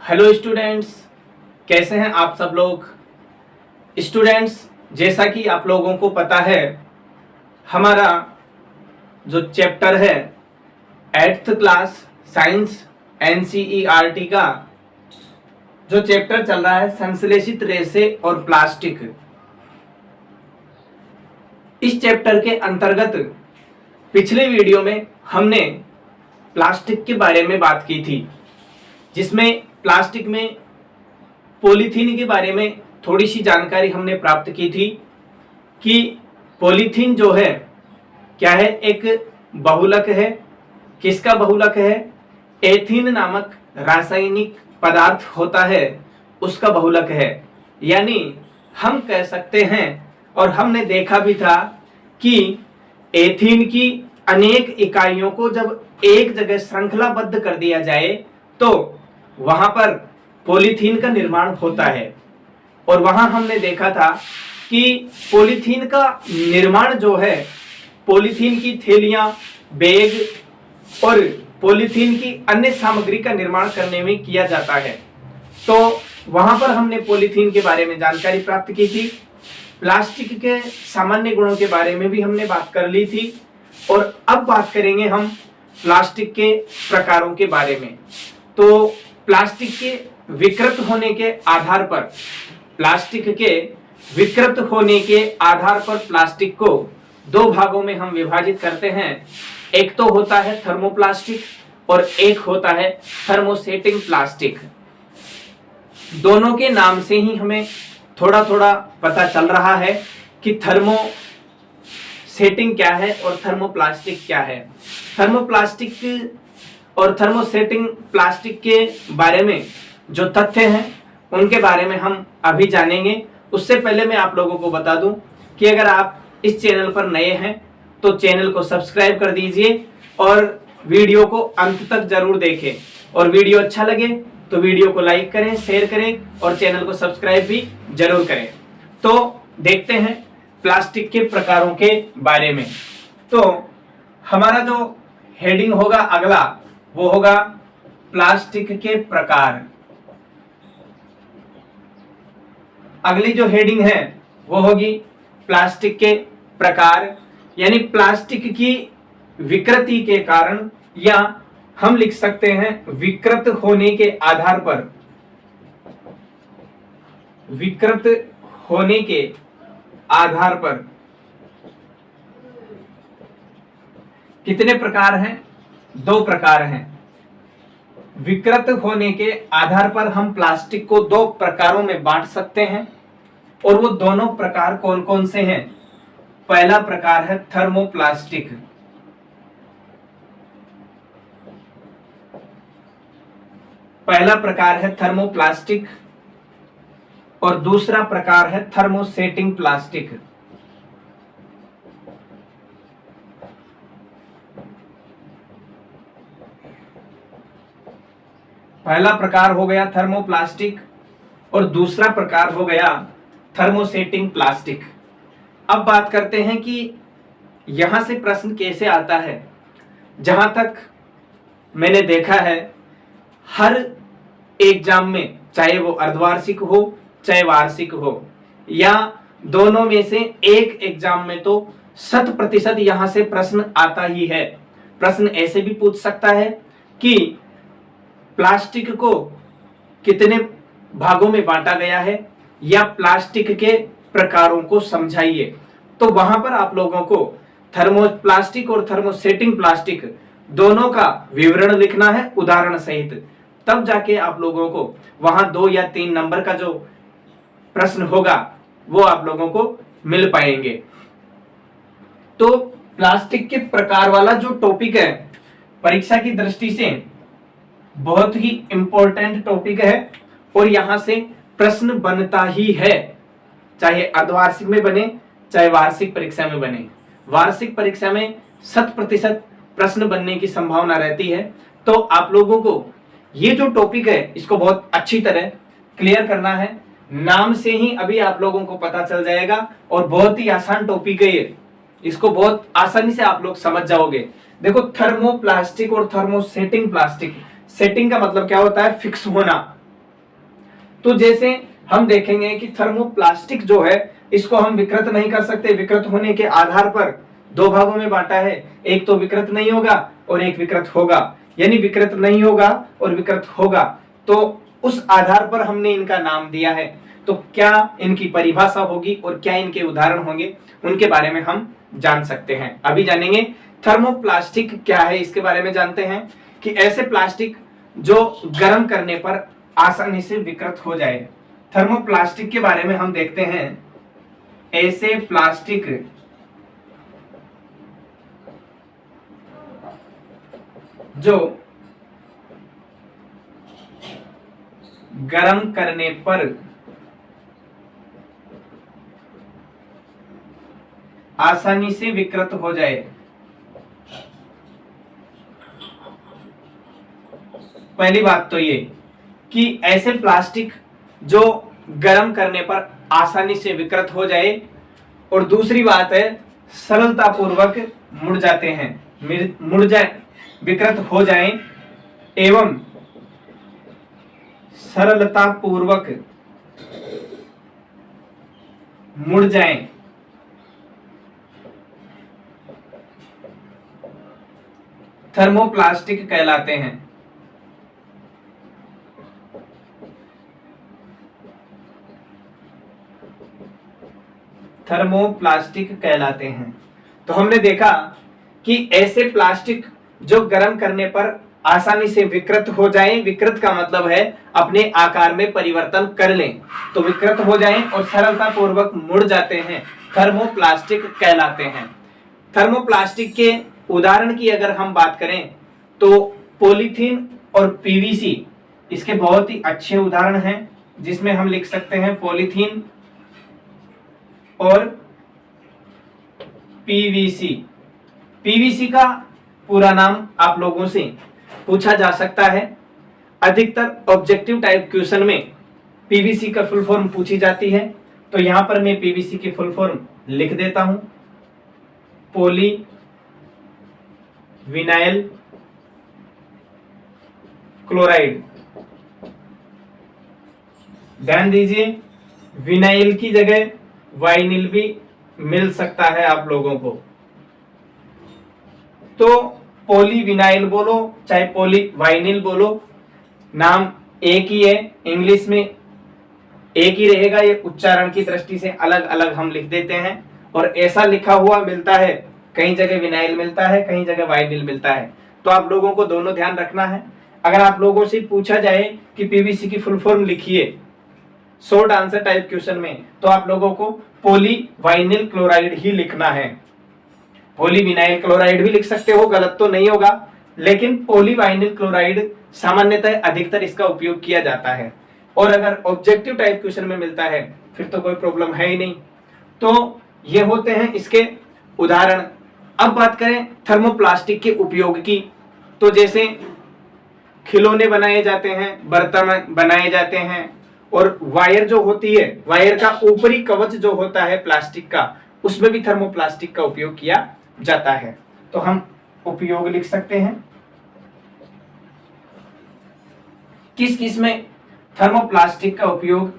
Hello students, कैसे हैं आप सब लोग। स्टूडेंट्स, जैसा कि आप लोगों को पता है, हमारा जो चैप्टर है 8th क्लास साइंस NCERT का जो चैप्टर चल रहा है संश्लेषित रेशे और प्लास्टिक, इस चैप्टर के अंतर्गत पिछले वीडियो में हमने प्लास्टिक के बारे में बात की थी, जिसमें प्लास्टिक में पॉलीथीन के बारे में थोड़ी सी जानकारी हमने प्राप्त की थी कि पॉलीथीन जो है क्या है, एक बहुलक है। किसका बहुलक है? एथीन नामक रासायनिक पदार्थ होता है, उसका बहुलक है। यानी हम कह सकते हैं और हमने देखा भी था कि एथीन की अनेक इकाइयों को जब एक जगह श्रृंखलाबद्ध कर दिया जाए तो वहां पर पॉलीथीन का निर्माण होता है। और वहां हमने देखा था कि पॉलीथीन का निर्माण जो है, पॉलीथीन की थैलियां, बैग और पॉलीथीन की अन्य सामग्री का निर्माण करने में किया जाता है। तो वहां पर हमने पॉलीथीन के बारे में जानकारी प्राप्त की थी। प्लास्टिक के सामान्य गुणों के बारे में भी हमने बात कर ली थी। और अब बात करेंगे हम प्लास्टिक के प्रकारों के बारे में। तो प्लास्टिक के विकृत होने के आधार पर, प्लास्टिक के विकृत होने के आधार पर प्लास्टिक को दो भागों में हम विभाजित करते हैं। एक तो होता है थर्मोप्लास्टिक और एक होता है थर्मोसेटिंग प्लास्टिक। दोनों के नाम से ही हमें थोड़ा थोड़ा पता चल रहा है कि थर्मोसेटिंग क्या है और थर्मोप्लास्टिक क्या है। थर्मोप्लास्टिक और थर्मोसेटिंग प्लास्टिक के बारे में जो तथ्य हैं उनके बारे में हम अभी जानेंगे। उससे पहले मैं आप लोगों को बता दूं कि अगर आप इस चैनल पर नए हैं तो चैनल को सब्सक्राइब कर दीजिए और वीडियो को अंत तक जरूर देखें। और वीडियो अच्छा लगे तो वीडियो को लाइक करें, शेयर करें और चैनल को सब्सक्राइब भी जरूर करें। तो देखते हैं प्लास्टिक के प्रकारों के बारे में। तो हमारा जो हेडिंग होगा अगला, वो होगा प्लास्टिक के प्रकार। अगली जो हेडिंग है वो होगी प्लास्टिक के प्रकार, यानी प्लास्टिक की विकृति के कारण, या हम लिख सकते हैं विकृत होने के आधार पर। विकृत होने के आधार पर कितने प्रकार हैं? दो प्रकार हैं। विकृत होने के आधार पर हम प्लास्टिक को दो प्रकारों में बांट सकते हैं। और वो दोनों प्रकार कौन कौन से हैं? पहला प्रकार है थर्मोप्लास्टिक। पहला प्रकार है थर्मोप्लास्टिक और दूसरा प्रकार है थर्मोसेटिंग प्लास्टिक। पहला प्रकार हो गया थर्मोप्लास्टिक और दूसरा प्रकार हो गया थर्मोसेटिंग प्लास्टिक। अब बात करते हैं कि यहां से प्रश्न कैसे आता है। जहां तक मैंने देखा है, हर एग्जाम में, चाहे वो अर्धवार्षिक हो चाहे वार्षिक हो, या दोनों में से एक एग्जाम में, तो 100% यहां से प्रश्न आता ही है। प्रश्न ऐसे भी पूछ सकता है कि प्लास्टिक को कितने भागों में बांटा गया है, या प्लास्टिक के प्रकारों को समझाइए। तो वहां पर आप लोगों को थर्मोप्लास्टिक और थर्मोसेटिंग प्लास्टिक दोनों का विवरण लिखना है उदाहरण सहित। तब जाके आप लोगों को वहां 2 या 3 नंबर का जो प्रश्न होगा वो आप लोगों को मिल पाएंगे। तो प्लास्टिक के प्रकार वाला जो टॉपिक है, परीक्षा की दृष्टि से बहुत ही इंपॉर्टेंट टॉपिक है और यहां से प्रश्न बनता ही है, चाहे अर्धवार्षिक में बने चाहे वार्षिक परीक्षा में बने। वार्षिक परीक्षा में 100% प्रश्न बनने की संभावना रहती है। तो आप लोगों को ये जो टॉपिक है इसको बहुत अच्छी तरह क्लियर करना है। नाम से ही अभी आप लोगों को पता चल जाएगा और बहुत ही आसान टॉपिक है ये, इसको बहुत आसानी से आप लोग समझ जाओगे। देखो, थर्मोप्लास्टिक और थर्मोसेटिंग प्लास्टिक, सेटिंग का मतलब क्या होता है? फिक्स होना। तो जैसे हम देखेंगे कि थर्मोप्लास्टिक जो है इसको हम विकृत नहीं कर सकते। विकृत होने के आधार पर दो भागों में बांटा है, एक तो विकृत नहीं होगा और एक विकृत होगा। यानी विकृत नहीं होगा और विकृत होगा, तो उस आधार पर हमने इनका नाम दिया है। तो क्या इनकी परिभाषा होगी और क्या इनके उदाहरण होंगे, उनके बारे में हम जान सकते हैं। अभी जानेंगे थर्मोप्लास्टिक क्या है, इसके बारे में जानते हैं कि ऐसे प्लास्टिक जो गर्म करने पर आसानी से विकृत हो जाए। थर्मोप्लास्टिक के बारे में हम देखते हैं, ऐसे प्लास्टिक जो गर्म करने पर आसानी से विकृत हो जाए। पहली बात तो ये कि ऐसे प्लास्टिक जो गर्म करने पर आसानी से विकृत हो जाए, और दूसरी बात है सरलता पूर्वक मुड़ जाते हैं, मुड़ जाए, विकृत हो जाएं एवं सरलता पूर्वक मुड़ जाएं। थर्मोप्लास्टिक कहलाते हैं। थर्मोप्लास्टिक कहलाते हैं। तो हमने देखा कि ऐसे प्लास्टिक जो गर्म करने पर आसानी से विकृत हो जाएं, विकृत का मतलब है अपने आकार में परिवर्तन कर लें, तो विकृत हो जाएं और सरलता पूर्वक मुड़ जाते हैं, थर्मोप्लास्टिक कहलाते हैं। थर्मोप्लास्टिक के उदाहरण की अगर हम बात करें तो पॉलीथीन और पीवीसी इसके बहुत ही अच्छे उदाहरण हैं, जिसमें हम लिख सकते हैं पॉलीथीन और पीवीसी। पीवीसी का पूरा नाम आप लोगों से पूछा जा सकता है। अधिकतर ऑब्जेक्टिव टाइप क्वेश्चन में पीवीसी का फुल फॉर्म पूछी जाती है, तो यहां पर मैं पीवीसी की फुल फॉर्म लिख देता हूं, पॉली विनाइल क्लोराइड। ध्यान दीजिए, विनाइल की जगह वाइनिल भी मिल सकता है आप लोगों को, तो पॉली विनाइल बोलो चाहे पॉली वाइनिल बोलो, नाम एक ही है, इंग्लिश में एक ही रहेगा, ये उच्चारण की दृष्टि से अलग अलग हम लिख देते हैं, और ऐसा लिखा हुआ मिलता है, कहीं जगह विनाइल मिलता है, कहीं जगह वाइनिल मिलता है। तो आप लोगों को दोनों ध्यान रखना है। अगर आप लोगों से पूछा जाए कि पीवीसी की फुल फॉर्म लिखिए शॉर्ट आंसर टाइप क्वेश्चन में, तो आप लोगों को पॉली वाइनिल क्लोराइड ही लिखना है। पॉली विनाइल क्लोराइड भी लिख सकते हो, गलत तो नहीं होगा, लेकिन पॉली वाइनिल क्लोराइड सामान्यतः अधिकतर इसका उपयोग किया जाता है, और अगर ऑब्जेक्टिव टाइप क्वेश्चन में मिलता है फिर तो कोई प्रॉब्लम है ही नहीं। तो ये होते हैं इसके उदाहरण। अब बात करें थर्मोप्लास्टिक के उपयोग की, तो जैसे खिलौने बनाए जाते हैं, बर्तन बनाए जाते हैं, और वायर जो होती है, वायर का ऊपरी कवच जो होता है प्लास्टिक का, उसमें भी थर्मोप्लास्टिक का उपयोग किया जाता है। तो हम उपयोग लिख सकते हैं, किस किस में थर्मोप्लास्टिक का उपयोग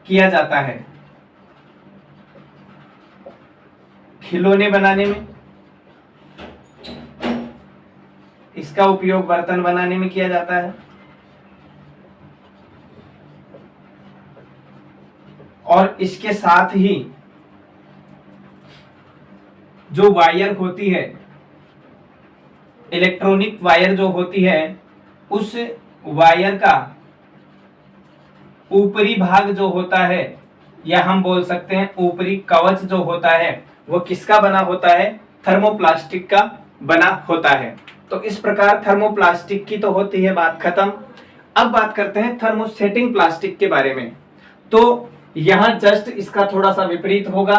किया जाता है। खिलौने बनाने में, इसका उपयोग बर्तन बनाने में किया जाता है, और इसके साथ ही जो वायर होती है, इलेक्ट्रॉनिक वायर जो होती है, उस वायर का ऊपरी भाग जो होता है, या हम बोल सकते हैं ऊपरी कवच जो होता है, वो किसका बना होता है, थर्मोप्लास्टिक का बना होता है। तो इस प्रकार थर्मोप्लास्टिक की तो होती है बात खत्म। अब बात करते हैं थर्मोसेटिंग प्लास्टिक के बारे में। तो यहां जस्ट इसका थोड़ा सा विपरीत होगा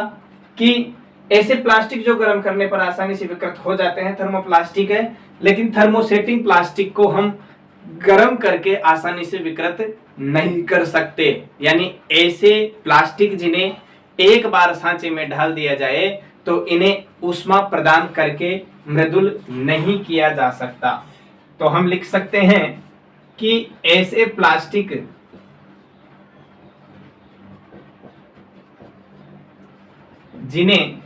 कि ऐसे प्लास्टिक जो गर्म करने पर आसानी से विकृत हो जाते हैं थर्मोप्लास्टिक है, लेकिन थर्मोसेटिंग प्लास्टिक को हम गर्म करके आसानी से विकृत नहीं कर सकते। यानी ऐसे प्लास्टिक जिन्हें एक बार सांचे में डाल दिया जाए तो इन्हें ऊष्मा प्रदान करके मृदुल नहीं किया जा सकता। तो हम लिख सकते हैं कि ऐसे प्लास्टिक जिन्हें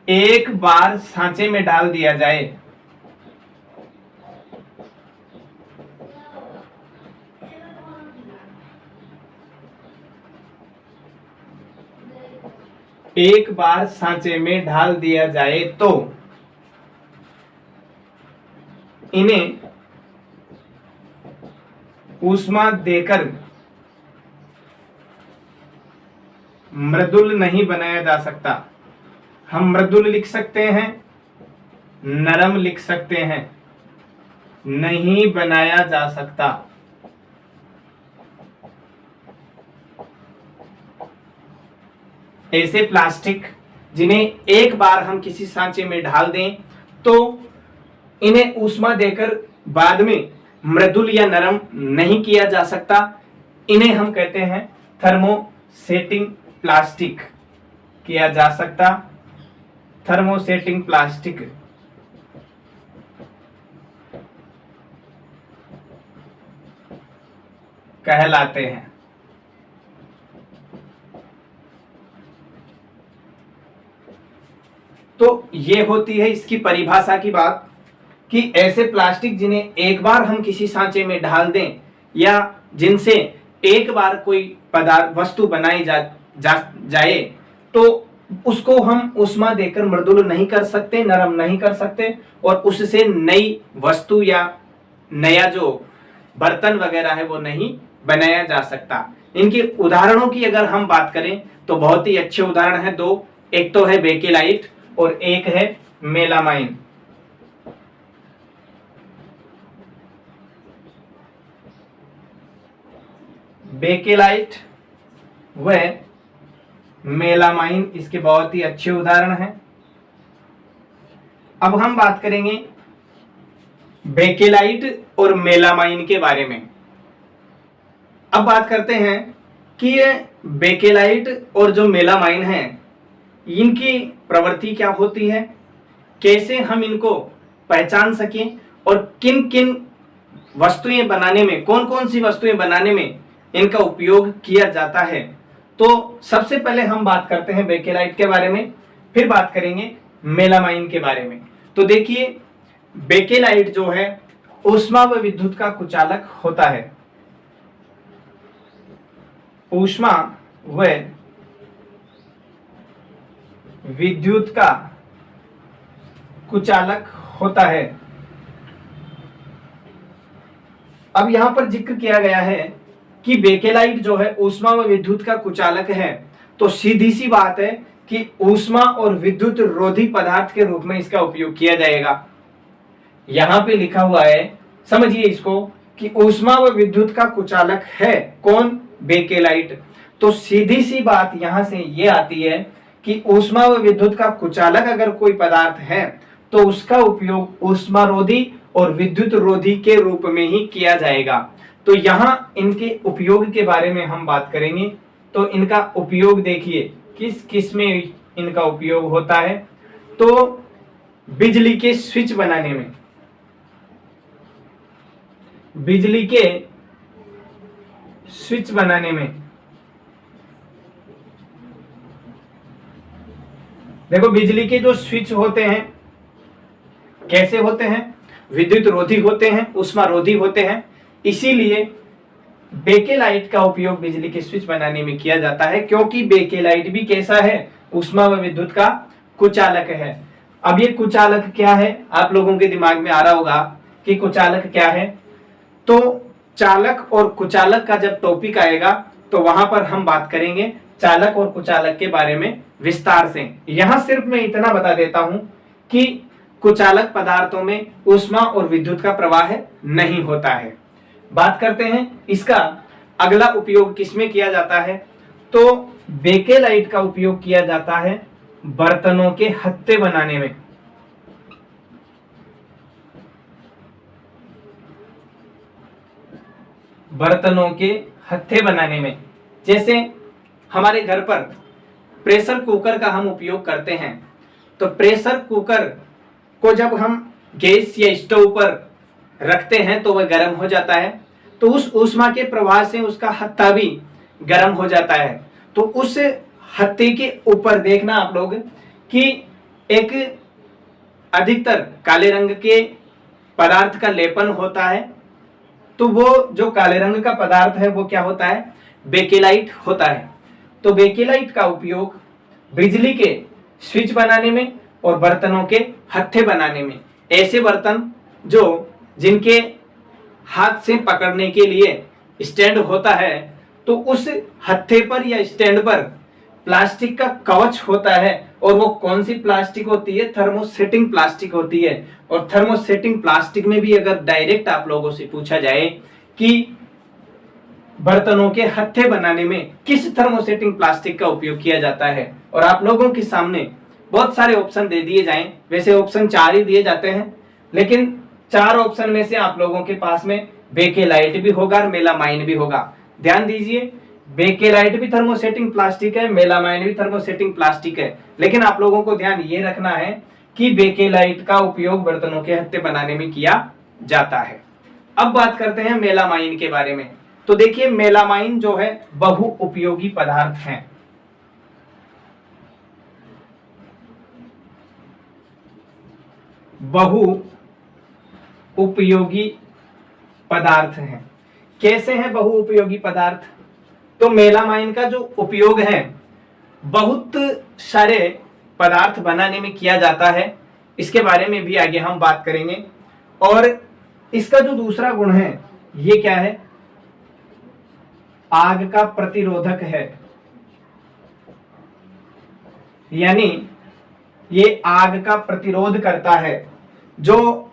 एक बार सांचे में डाल दिया जाए एक बार सांचे में डाल दिया जाए तो इन्हें ऊष्मा देकर मृदुल नहीं बनाया जा सकता। हम मृदुल लिख सकते हैं, नरम लिख सकते हैं, नहीं बनाया जा सकता। ऐसे प्लास्टिक जिन्हें एक बार हम किसी सांचे में डाल दें तो इन्हें ऊष्मा देकर बाद में मृदुल या नरम नहीं किया जा सकता, इन्हें हम कहते हैं थर्मोसेटिंग प्लास्टिक किया जा सकता। थर्मोसेटिंग प्लास्टिक कहलाते हैं। तो ये होती है इसकी परिभाषा की बात कि ऐसे प्लास्टिक जिन्हें एक बार हम किसी सांचे में डाल दें या जिनसे एक बार कोई पदार्थ वस्तु बनाई जाए तो उसको हम ऊष्मा देकर मृदुल नहीं कर सकते, नरम नहीं कर सकते और उससे नई वस्तु या नया जो बर्तन वगैरह है वो नहीं बनाया जा सकता। इनके उदाहरणों की अगर हम बात करें तो बहुत ही अच्छे उदाहरण है दो, एक तो है बेकेलाइट और एक है मेलामाइन। बेकेलाइट व मेलामाइन इसके बहुत ही अच्छे उदाहरण हैं। अब हम बात करेंगे बेकेलाइट और मेलामाइन के बारे में। अब बात करते हैं कि ये बेकेलाइट और जो मेलामाइन है इनकी प्रवृत्ति क्या होती है, कैसे हम इनको पहचान सकें और किन किन वस्तुएं बनाने में, कौन कौन सी वस्तुएं बनाने में इनका उपयोग किया जाता है। तो सबसे पहले हम बात करते हैं बेकेलाइट के बारे में, फिर बात करेंगे मेलामाइन के बारे में। तो देखिए बेकेलाइट जो है ऊष्मा व विद्युत का कुचालक होता है। ऊष्मा व विद्युत का कुचालक होता है। अब यहां पर जिक्र किया गया है कि बेकेलाइट जो है ऊष्मा व विद्युत का कुचालक है, तो सीधी सी बात है कि ऊष्मा और विद्युत रोधी पदार्थ के रूप में इसका उपयोग किया जाएगा। यहां पे लिखा हुआ है, समझिए इसको, कि ऊष्मा व विद्युत का कुचालक है कौन, बेकेलाइट। तो सीधी सी बात यहां से ये आती है कि ऊष्मा व विद्युत का कुचालक अगर कोई पदार्थ है तो उसका उपयोग ऊष्मा रोधी और विद्युत रोधी के रूप में ही किया जाएगा। तो यहां इनके उपयोग के बारे में हम बात करेंगे। तो इनका उपयोग देखिए किस किस में इनका उपयोग होता है। तो बिजली के स्विच बनाने में, बिजली के स्विच बनाने में, देखो बिजली के जो स्विच होते हैं कैसे होते हैं, विद्युत रोधी होते हैं, ऊष्मा रोधी होते हैं। इसीलिए बेकेलाइट का उपयोग बिजली के स्विच बनाने में किया जाता है, क्योंकि बेकेलाइट भी कैसा है, ऊष्मा व विद्युत का कुचालक है। अब ये कुचालक क्या है, आप लोगों के दिमाग में आ रहा होगा कि कुचालक क्या है। तो चालक और कुचालक का जब टॉपिक आएगा तो वहां पर हम बात करेंगे चालक और कुचालक के बारे में विस्तार से। यहां सिर्फ मैं इतना बता देता हूं कि कुचालक पदार्थों में ऊष्मा और विद्युत का प्रवाह नहीं होता है। बात करते हैं इसका अगला उपयोग किसमें किया जाता है। तो बेकेलाइट का उपयोग किया जाता है बर्तनों के हत्थे बनाने में। बर्तनों के हत्थे बनाने में, जैसे हमारे घर पर प्रेशर कुकर का हम उपयोग करते हैं। तो प्रेशर कुकर को जब हम गैस या स्टोव पर रखते हैं तो वह गर्म हो जाता है, तो उस ऊष्मा के प्रवाह से उसका हत्था भी गर्म हो जाता है। तो उस हत्थे के ऊपर देखना आप लोग कि एक अधिकतर काले रंग के पदार्थ का लेपन होता है। तो वो जो काले रंग का पदार्थ है वो क्या होता है, बेकेलाइट होता है। तो बेकेलाइट का उपयोग बिजली के स्विच बनाने में और बर्तनों के हत्थे बनाने में, ऐसे बर्तन जो जिनके हाथ से पकड़ने के लिए स्टैंड होता है, तो उस हत्थे पर या स्टैंड पर प्लास्टिक का कवच होता है। और वो कौन सी प्लास्टिक होती है, थर्मोसेटिंग प्लास्टिक होती है। और थर्मोसेटिंग प्लास्टिक में भी अगर डायरेक्ट आप लोगों से पूछा जाए कि बर्तनों के हत्थे बनाने में किस थर्मोसेटिंग प्लास्टिक का उपयोग किया जाता है, और आप लोगों के सामने बहुत सारे ऑप्शन दे दिए जाएं, वैसे ऑप्शन 4 ही दिए जाते हैं, लेकिन 4 ऑप्शन में से आप लोगों के पास में बेकेलाइट भी होगा और मेलामाइन भी होगा। ध्यान दीजिए, बेकेलाइट भी थर्मोसेटिंग प्लास्टिक है, मेलामाइन भी थर्मोसेटिंग प्लास्टिक है, लेकिन आप लोगों को ध्यान ये रखना है कि बेकेलाइट का उपयोग बर्तनों के हत्थे बनाने में किया जाता है। अब बात करते हैं मेलामाइन के बारे में। तो देखिए, मेलामाइन जो है बहु उपयोगी पदार्थ है। बहु उपयोगी पदार्थ हैं। कैसे हैं बहु उपयोगी पदार्थ? तो मेलामाइन का जो उपयोग है बहुत सारे पदार्थ बनाने में किया जाता है, इसके बारे में भी आगे हम बात करेंगे। और इसका जो दूसरा गुण है ये क्या है, आग का प्रतिरोधक है। यानी ये आग का प्रतिरोध करता है। जो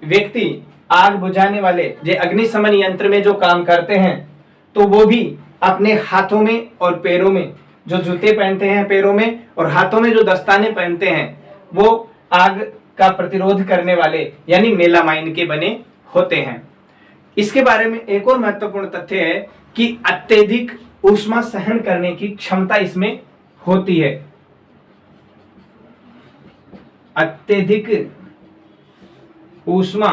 व्यक्ति आग बुझाने वाले जो अग्निशमन यंत्र में जो काम करते हैं, तो वो भी अपने हाथों में और पैरों में जो जूते पहनते हैं पैरों में, और हाथों में जो दस्ताने पहनते हैं, वो आग का प्रतिरोध करने वाले यानी मेलामाइन के बने होते हैं। इसके बारे में एक और महत्वपूर्ण तथ्य है कि अत्यधिक ऊष्मा सहन करने की क्षमता इसमें होती है। अत्यधिक ऊष्मा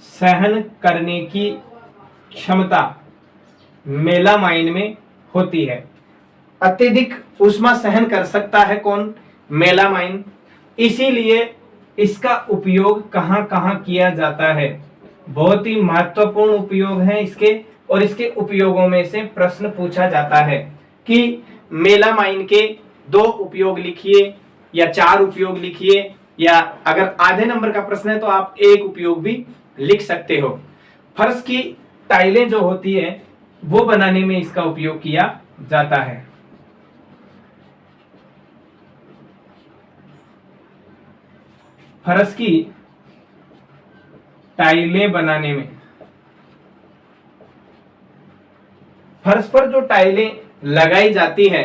सहन करने की क्षमता मेलामाइन में होती है। अत्यधिक ऊष्मा सहन कर सकता है कौन? मेलामाइन। इसीलिए इसका उपयोग कहां कहां किया जाता है, बहुत ही महत्वपूर्ण उपयोग है इसके। और इसके उपयोगों में से प्रश्न पूछा जाता है कि मेलामाइन के 2 उपयोग लिखिए या 4 उपयोग लिखिए, या अगर आधे नंबर का प्रश्न है तो आप 1 उपयोग भी लिख सकते हो। फर्श की टाइलें जो होती है वो बनाने में इसका उपयोग किया जाता है। फर्श की टाइलें बनाने में, फर्श पर जो टाइलें लगाई जाती है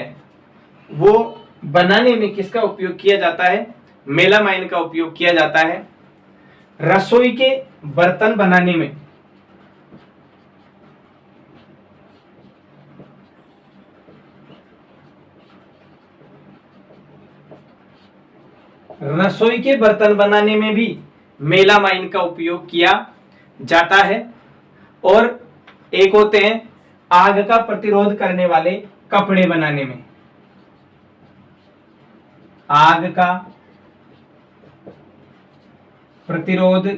वो बनाने में किसका उपयोग किया जाता है? मेलामाइन का उपयोग किया जाता है। रसोई के बर्तन बनाने में, रसोई के बर्तन बनाने में भी मेलामाइन का उपयोग किया जाता है। और एक होते हैं आग का प्रतिरोध करने वाले कपड़े बनाने में, आग का प्रतिरोध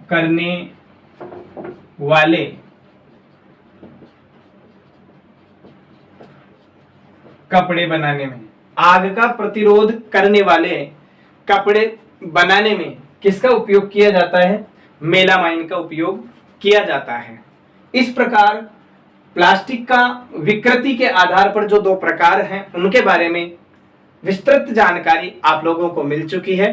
करने वाले कपड़े बनाने में, आग का प्रतिरोध करने वाले कपड़े बनाने में किसका उपयोग किया जाता है? मेलामाइन का उपयोग किया जाता है। इस प्रकार प्लास्टिक का विकृति के आधार पर जो 2 प्रकार हैं उनके बारे में विस्तृत जानकारी आप लोगों को मिल चुकी है।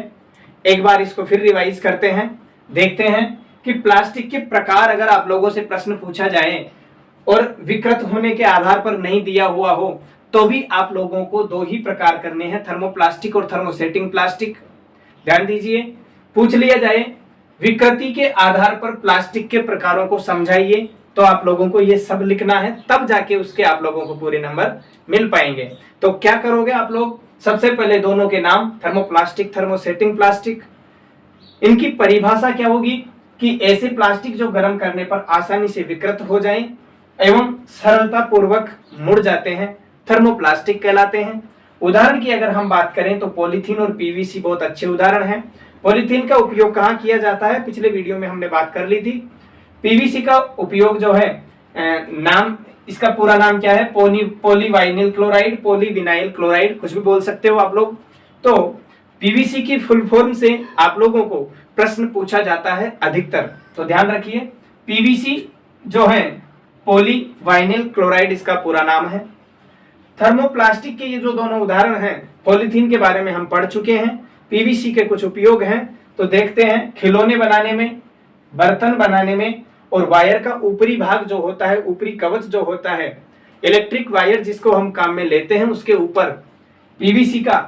एक बार इसको फिर रिवाइज करते हैं, देखते हैं कि प्लास्टिक के प्रकार अगर आप लोगों से प्रश्न पूछा जाए और विकृत होने के आधार पर नहीं दिया हुआ हो तो भी आप लोगों को 2 ही प्रकार करने हैं, थर्मोप्लास्टिक और थर्मोसेटिंग प्लास्टिक। ध्यान दीजिए, पूछ लिया जाए विकृति के आधार पर प्लास्टिक के प्रकारों को समझाइए, तो आप लोगों को ये सब लिखना है, तब जाके उसके आप लोगों को पूरे नंबर मिल पाएंगे। तो क्या करोगे आप लोग? सबसे पहले दोनों के नाम, थर्मोप्लास्टिक, थर्मोसेटिंग प्लास्टिक, इनकी परिभाषा क्या होगी कि ऐसे प्लास्टिक जो गर्म करने पर आसानी से विकृत हो जाएं, एवं सरलता पूर्वक मुड़ जाते हैं, थर्मोप्लास्टिक कहलाते हैं। उदाहरण की अगर हम बात करें तो पॉलीथीन और पीवीसी बहुत अच्छे उदाहरण हैं। पॉलीथीन का उपयोग कहाँ किया जाता है, पिछले वीडियो में हमने बात कर ली थी। पीवीसी का उपयोग जो है, नाम इसका पूरा नाम क्या है, पॉलीवाइनिल क्लोराइड, पॉलीविनाइल क्लोराइड, कुछ भी बोल सकते हो आप लोग। तो पीवीसी की फुल फॉर्म से आप लोगों को प्रश्न पूछा जाता है अधिकतर, तो ध्यान रखिए। पीवीसी जो है पॉलीवाइनिल क्लोराइड इसका पूरा नाम है। थर्मोप्लास्टिक के ये जो दोनों उदाहरण हैं, पॉलीथीन के बारे में हम पढ़ चुके हैं, पीवीसी के कुछ उपयोग हैं तो देखते हैं। खिलौने बनाने में, बर्तन बनाने में, और वायर का ऊपरी भाग जो होता है, ऊपरी कवच जो होता है, इलेक्ट्रिक वायर जिसको हम काम में लेते हैं, उसके ऊपर पीवीसी का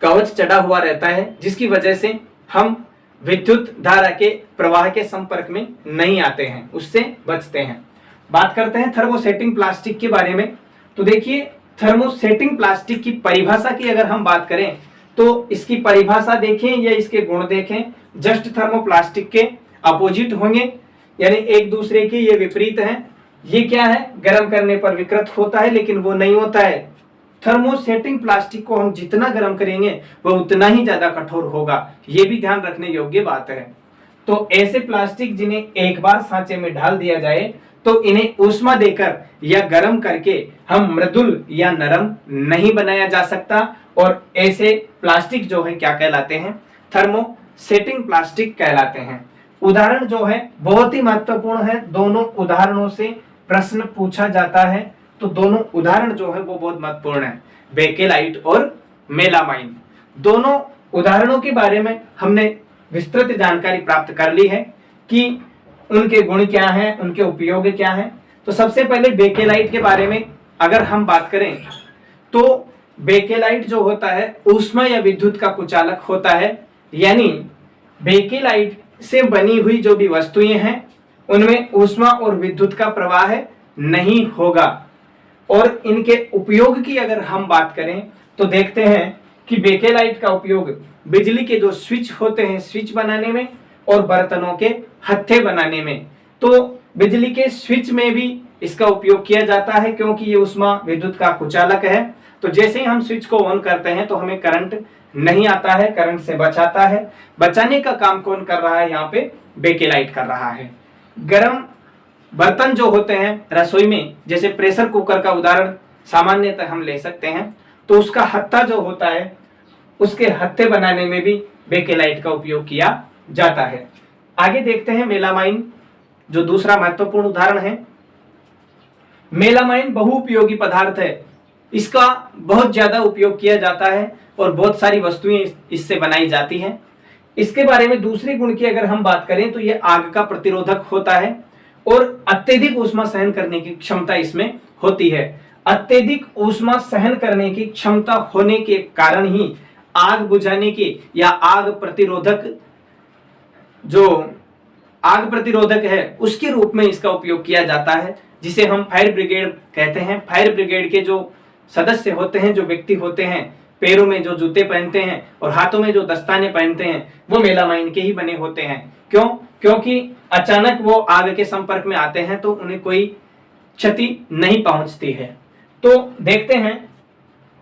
कवच चढ़ा हुआ रहता है, जिसकी वजह से हम विद्युत धारा के प्रवाह के संपर्क में नहीं आते हैं, उससे बचते हैं। बात करते हैं थर्मोसेटिंग प्लास्टिक के बारे में। तो देखिए, थर्मोसेटिंग प्लास्टिक की परिभाषा की अगर हम बात करें तो इसकी परिभाषा देखें या इसके गुण देखें, जस्ट थर्मोप्लास्टिक के अपोजिट होंगे, यानी एक दूसरे के ये विपरीत हैं। ये क्या है, गर्म करने पर विकृत होता है, लेकिन वो नहीं होता है। थर्मोसेटिंग प्लास्टिक को हम जितना गर्म करेंगे वह उतना ही ज्यादा कठोर होगा, ये भी ध्यान रखने योग्य बात है। तो ऐसे प्लास्टिक जिन्हें एक बार सांचे में डाल दिया जाए तो इन्हें ऊष्मा देकर या गर्म करके हम मृदुल या नरम नहीं बनाया जा सकता, और ऐसे प्लास्टिक जो है क्या कहलाते हैं, थर्मोसेटिंग प्लास्टिक कहलाते हैं। उदाहरण जो है बहुत ही महत्वपूर्ण है, दोनों उदाहरणों से प्रश्न पूछा जाता है, तो दोनों उदाहरण जो है वो बहुत महत्वपूर्ण है, बेकेलाइट और मेलामाइन। दोनों उदाहरणों के बारे में हमने विस्तृत जानकारी प्राप्त कर ली है कि उनके गुण क्या हैं, उनके उपयोग क्या हैं। तो सबसे पहले बेकेलाइट के बारे में अगर हम बात करें तो बेकेलाइट जो होता है ऊष्मा या विद्युत का कुचालक होता है, यानी बेकेलाइट से बनी हुई जो भी वस्तुएं हैं उनमें ऊष्मा और विद्युत का प्रवाह नहीं होगा। और इनके उपयोग की अगर हम बात करें तो देखते हैं कि बेकेलाइट का उपयोग बिजली के जो स्विच होते हैं, स्विच बनाने में, और बर्तनों के हत्थे बनाने में। तो बिजली के स्विच में भी इसका उपयोग किया जाता है, क्योंकि ये ऊष्मा विद्युत का कुचालक है। तो जैसे ही हम स्विच को ऑन करते हैं तो हमें करंट नहीं आता है, करंट से बचाता है। बचाने का काम कौन कर रहा है, यहाँ पे बेकेलाइट कर रहा है। गर्म बर्तन जो होते हैं रसोई में, जैसे प्रेशर कुकर का उदाहरण सामान्यतः हम ले सकते हैं, तो उसका हत्था जो होता है, उसके हत्थे बनाने में भी बेकेलाइट का उपयोग किया जाता है। आगे देखते हैं मेलामाइन, जो दूसरा महत्वपूर्ण उदाहरण है। मेलामाइन बहुउपयोगी पदार्थ है, इसका बहुत ज्यादा उपयोग किया जाता है और बहुत सारी वस्तुएं इससे बनाई जाती हैं। इसके बारे में दूसरे गुण की अगर हम बात करें तो यह आग का प्रतिरोधक होता है और अत्यधिक ऊष्मा सहन करने की क्षमता इसमें होती है। अत्यधिक ऊष्मा सहन करने की क्षमता होने के कारण ही आग बुझाने के या आग प्रतिरोधक, जो आग प्रतिरोधक है, उसके रूप में इसका उपयोग किया जाता है, जिसे हम फायर ब्रिगेड कहते हैं। फायर ब्रिगेड के जो सदस्य होते हैं, जो व्यक्ति होते हैं, पैरों में जो जूते पहनते हैं और हाथों में जो दस्ताने पहनते हैं, वो मेलामाइन के ही बने होते हैं। क्यों? क्योंकि अचानक वो आग के संपर्क में आते हैं तो उन्हें कोई क्षति नहीं पहुंचती है। तो देखते हैं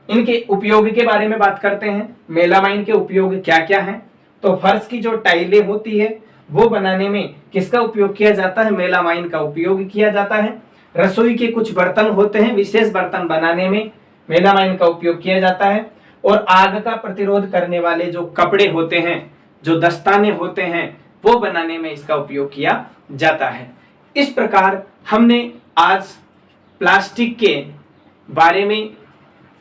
इनके उपयोग के बारे में बात करते हैं। मेलामाइन के उपयोग क्या क्या हैं? तो फर्श की जो टाइलें होती है वो बनाने में किसका उपयोग किया जाता है? मेलामाइन का उपयोग किया जाता है। रसोई के कुछ बर्तन होते हैं, विशेष बर्तन बनाने में मेलामाइन का उपयोग किया जाता है। और आग का प्रतिरोध करने वाले जो कपड़े होते हैं, जो दस्ताने होते हैं, वो बनाने में इसका उपयोग किया जाता है। इस प्रकार हमने आज प्लास्टिक के बारे में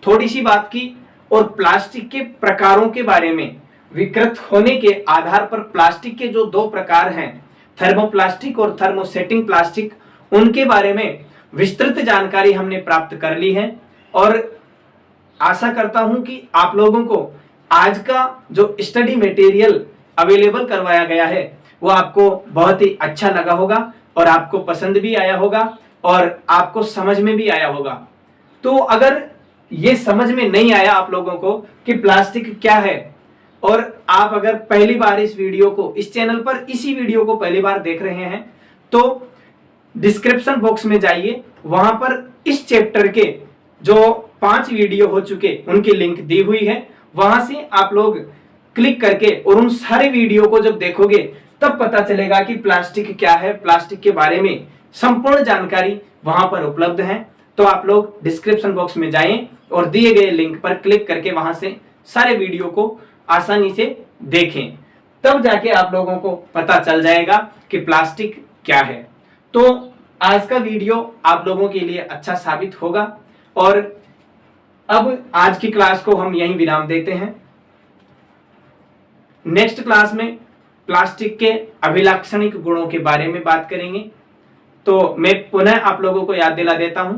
थोड़ी सी बात की और प्लास्टिक के प्रकारों के बारे में, विकृत होने के आधार पर प्लास्टिक के जो दो प्रकार हैं, थर्मोप्लास्टिक और थर्मोसेटिंग प्लास्टिक, उनके बारे में विस्तृत जानकारी हमने प्राप्त कर ली है। और आशा करता हूं कि आप लोगों को आज का जो स्टडी मटेरियल अवेलेबल करवाया गया है वो आपको बहुत ही अच्छा लगा होगा और आपको पसंद भी आया होगा और आपको समझ में भी आया होगा। तो अगर ये समझ में नहीं आया आप लोगों को कि प्लास्टिक क्या है, और आप अगर पहली बार इस वीडियो को, इस चैनल पर इसी वीडियो को पहली बार देख रहे हैं, तो डिस्क्रिप्शन बॉक्स में जाइए, वहां पर इस चैप्टर के जो 5 वीडियो हो चुके उनकी लिंक दी हुई है। वहां से आप लोग क्लिक करके और उन सारे वीडियो को जब देखोगे तब पता चलेगा कि प्लास्टिक क्या है, प्लास्टिक के बारे में संपूर्ण जानकारी वहां पर उपलब्ध है। तो आप लोग डिस्क्रिप्शन बॉक्स में जाएं और दिए गए लिंक पर क्लिक करके वहां से सारे वीडियो को आसानी से देखें, तब जाके आप लोगों को पता चल जाएगा कि प्लास्टिक क्या है। तो आज का वीडियो आप लोगों के लिए अच्छा साबित होगा और अब आज की क्लास को हम यहीं विराम देते हैं। नेक्स्ट क्लास में प्लास्टिक के अभिलाक्षणिक गुणों के बारे में बात करेंगे। तो मैं पुनः आप लोगों को याद दिला देता हूं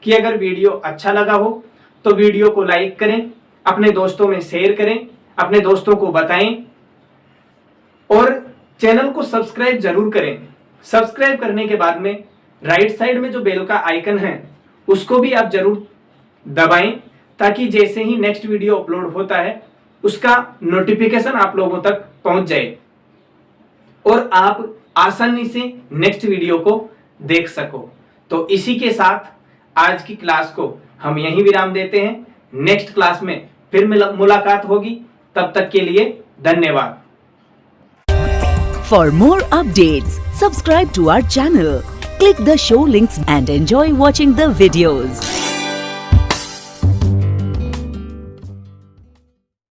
कि अगर वीडियो अच्छा लगा हो तो वीडियो को लाइक करें, अपने दोस्तों में शेयर करें, अपने दोस्तों को बताएं और चैनल को सब्सक्राइब जरूर करें। सब्सक्राइब करने के बाद में राइट साइड में जो बेल का आइकन है उसको भी आप जरूर दबाएं, ताकि जैसे ही नेक्स्ट वीडियो अपलोड होता है उसका नोटिफिकेशन आप लोगों तक पहुंच जाए और आप आसानी से नेक्स्ट वीडियो को देख सको। तो इसी के साथ आज की क्लास को हम यहीं विराम देते हैं। नेक्स्ट क्लास में फिर मुलाकात होगी, तब तक के लिए धन्यवाद। For more updates, subscribe to our channel, click the show links and enjoy watching the videos.